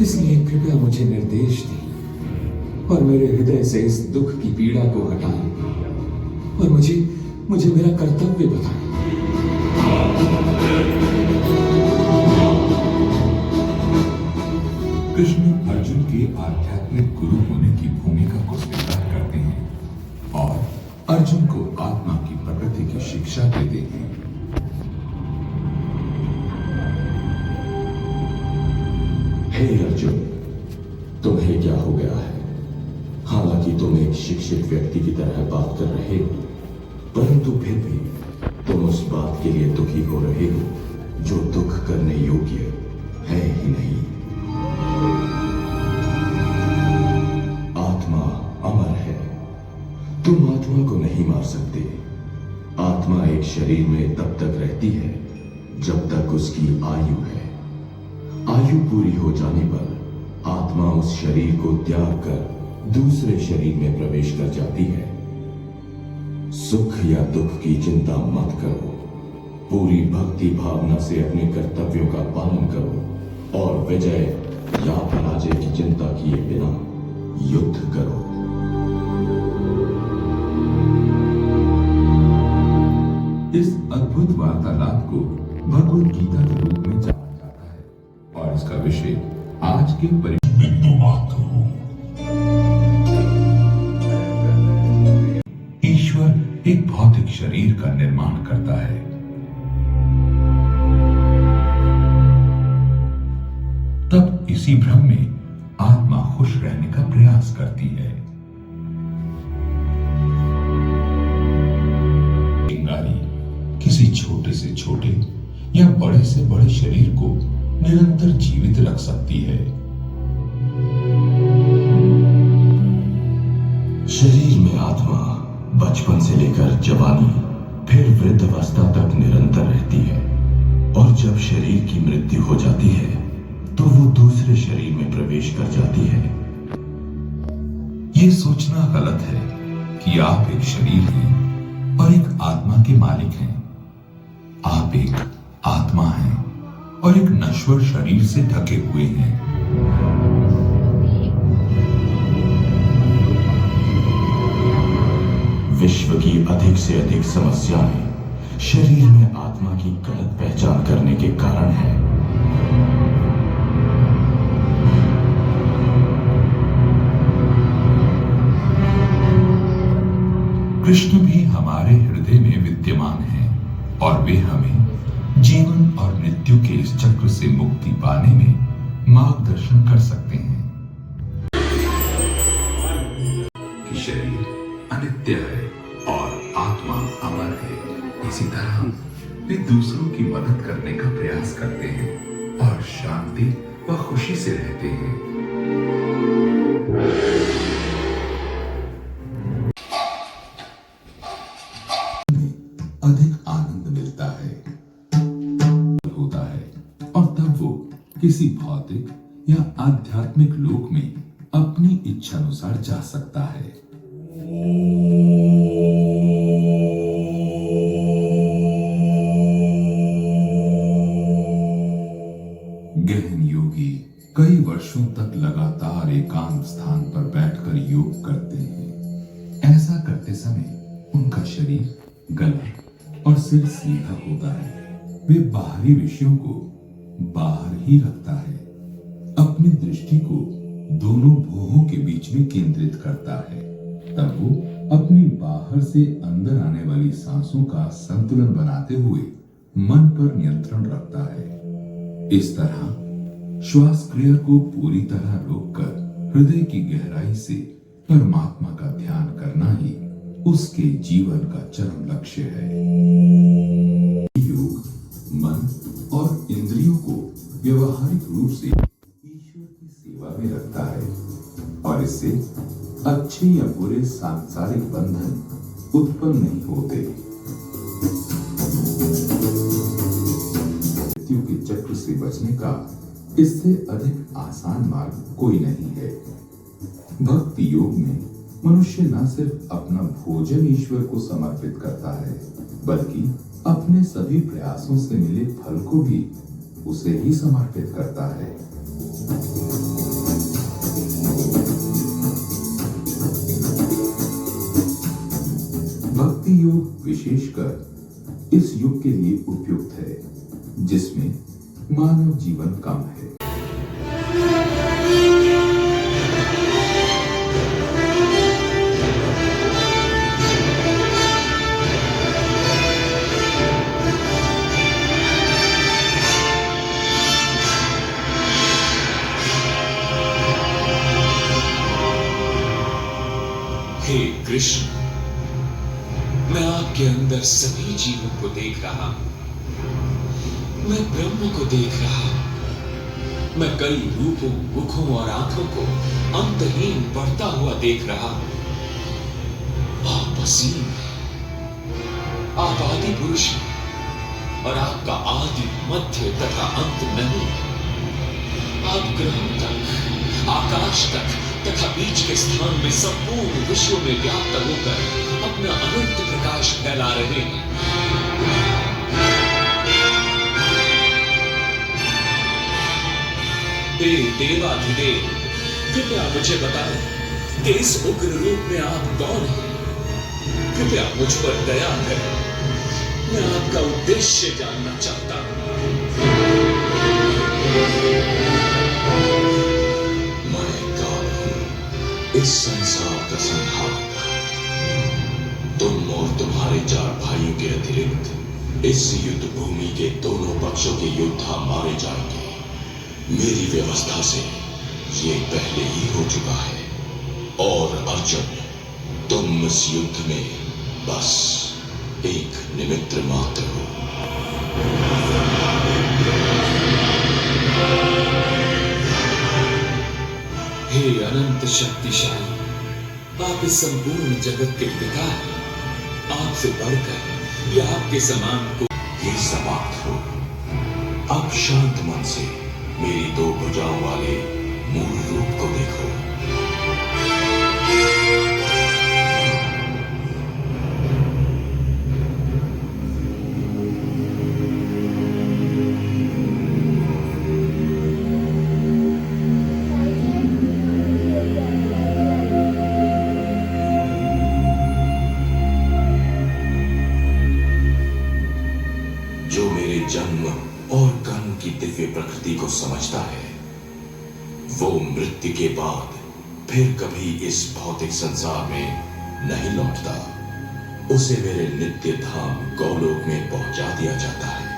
इसलिए कृपया मुझे निर्देश दें और मेरे हृदय से इस दुख की पीड़ा को हटाएं और मुझे मुझे मेरा कर्तव्य बताएं। कृष्ण अर्जुन के आध्यात्मिक गुरु होने की भूमिका को स्वीकार करते हैं और अर्जुन को आत्मा की प्रकृति की शिक्षा देते हैं। हे अर्जुन, तुम्हें क्या हो गया है? हालांकि तुम एक शिक्षित व्यक्ति की तरह बात कर रहे हो, परंतु फिर भी तुम उस बात के लिए दुखी हो रहे हो जो दुख करने योग्य है ही नहीं। आत्मा अमर है। तुम आत्मा को नहीं मार सकते। आत्मा एक शरीर में तब तक रहती है जब तक उसकी आयु है। आयु पूरी हो जाने पर आत्मा उस शरीर को त्याग कर दूसरे शरीर में प्रवेश कर जाती है। सुख या दुख की चिंता मत करो। पूरी भक्ति भावना से अपने कर्तव्यों का पालन करो और विजय या पराजय की चिंता किए बिना युद्ध करो। इस अद्भुत वार्तालाप को भगवद गीता के रूप में जाना जाता है और इसका विषय आज के बिंदु मात्र हूं। ईश्वर एक भौतिक शरीर का निर्माण करता है। तब इसी भ्रम में आत्मा खुश रहने का प्रयास करती है। चिंगारी किसी छोटे से छोटे या बड़े से बड़े शरीर को निरंतर जीवित रख सकती है। शरीर में आत्मा बचपन से लेकर जवानी फिर वृद्धावस्था तक निरंतर रहती है और जब शरीर की मृत्यु हो जाती है तो वो दूसरे शरीर में प्रवेश कर जाती है। ये सोचना गलत है कि आप एक शरीर हैं और एक आत्मा के मालिक हैं। आप एक आत्मा हैं और एक नश्वर शरीर से ढके हुए हैं। विश्व की अधिक से अधिक समस्याएं शरीर में आत्मा की गलत पहचान करने के कारण है। कृष्ण भी हमारे हृदय में विद्यमान हैं और वे हमें जीवन और मृत्यु के इस चक्र से मुक्ति पाने में मार्गदर्शन कर सकते हैं। कि शरीर अनित्य है और आत्मा अमर है। इसी तरह वे दूसरों की मदद करने का प्रयास करते हैं और शांति व खुशी से रहते हैं। अधिक आनंद मिलता है होता है और तब वो किसी भौतिक या आध्यात्मिक लोक में अपनी इच्छा अनुसार जा सकता है। गहन योगी कई वर्षों तक लगातार एकांत स्थान पर बैठकर योग करते हैं। ऐसा करते समय उनका शरीर, गला और सिर सीधा होता है। वे बाहरी विषयों को बाहर ही रखता है, अपनी दृष्टि को दोनों भुवों के बीच में केंद्रित करता है। तब वो अपनी बाहर से अंदर आने वाली सांसों का संतुलन बनाते हुए मन पर नियंत्रण रखता है। इस तरह श्वास क्रिया को पूरी तरह रोककर हृदय की गहराई से परमात्मा का ध्यान करना ही उसके जीवन का चरम लक्ष्य है। योग मन और इंद्रियों को व्यवहारिक रूप से ईश्वर की सेवा में रखता है और इससे अच्छे या बुरे सांसारिक बंधन उत्पन्न नहीं होते। मृत्यु के चक्र से बचने का इससे अधिक आसान मार्ग कोई नहीं है। भक्ति योग में मनुष्य न सिर्फ अपना भोजन ईश्वर को समर्पित करता है, बल्कि अपने सभी प्रयासों से मिले फल को भी उसे ही समर्पित करता है। विशेषकर इस युग के लिए उपयुक्त है, जिसमें मानव जीवन कम है। हे कृष्ण, मैं आपके अंदर सभी जीवों को देख रहा हूं। मैं ब्रह्म को देख रहा हूं। मैं कई रूपों, मुखों और आंखों को अंतहीन बढ़ता हुआ देख रहा हूं। आप असीम हैं। आप आदि पुरुष हैं और आपका आदि, मध्य तथा अंत नहीं है। आप ग्रहों तक, आकाश तक तथा बीच के स्थान में संपूर्ण विश्व में व्याप्त होकर अपना अनंत प्रकाश फैला रहे हैं। हे देवाधिदेव, कृपया मुझे बताएं कि इस उग्र रूप में आप कौन हैं? कृपया मुझ पर दया करें। मैं आपका उद्देश्य जानना चाहता हूं। इस संसार का संहारक, तुम और तुम्हारे 4 भाइयों के अतिरिक्त इस युद्ध भूमि के दोनों पक्षों के योद्धा मारे जाएंगे। मेरी व्यवस्था से ये पहले ही हो चुका है। और अर्जुन, तुम इस युद्ध में बस एक निमित्त मात्र हो। हे अनंत शक्तिशाली, आप इस संपूर्ण जगत के पिता हैं। आपसे बढ़कर या आपके समान को ये समाप्त हो। अब शांत मन से मेरी 2 भुजाओं वाले मूल रूप को देखो। जो मेरे जन्म और कर्म की दिव्य प्रकृति को समझता है, वो मृत्यु के बाद फिर कभी इस भौतिक संसार में नहीं लौटता। उसे मेरे नित्य धाम गौलोक में पहुंचा दिया जाता है।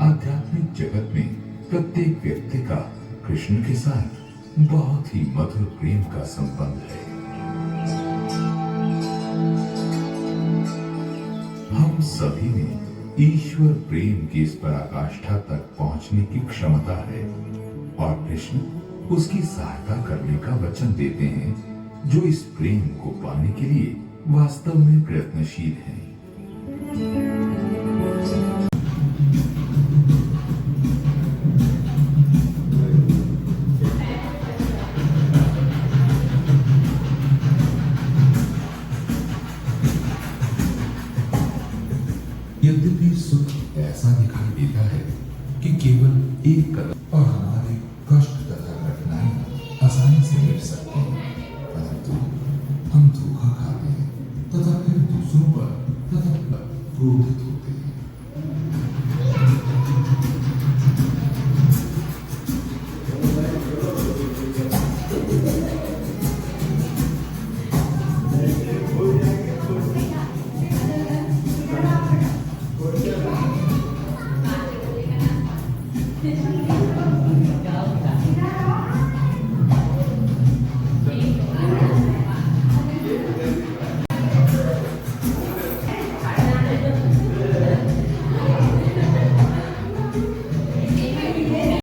आध्यात्मिक जगत में प्रत्येक व्यक्ति का कृष्ण के साथ बहुत ही मधुर प्रेम का संबंध है। हम सभी में ईश्वर प्रेम की इस पराकाष्ठा तक पहुंचने की क्षमता है और कृष्ण उसकी सहायता करने का वचन देते हैं, जो इस प्रेम को पाने के लिए वास्तव में प्रयत्नशील हैं। यद्यपि सुख ऐसा दिखाई देता है कि केवल एक कदम और हमारे कष्ट तथा कठिनाई आसानी से मिट सकते हैं, परंतु हम धोखा खाते हैं तथा फिर दूसरों पर तथा क्रोधित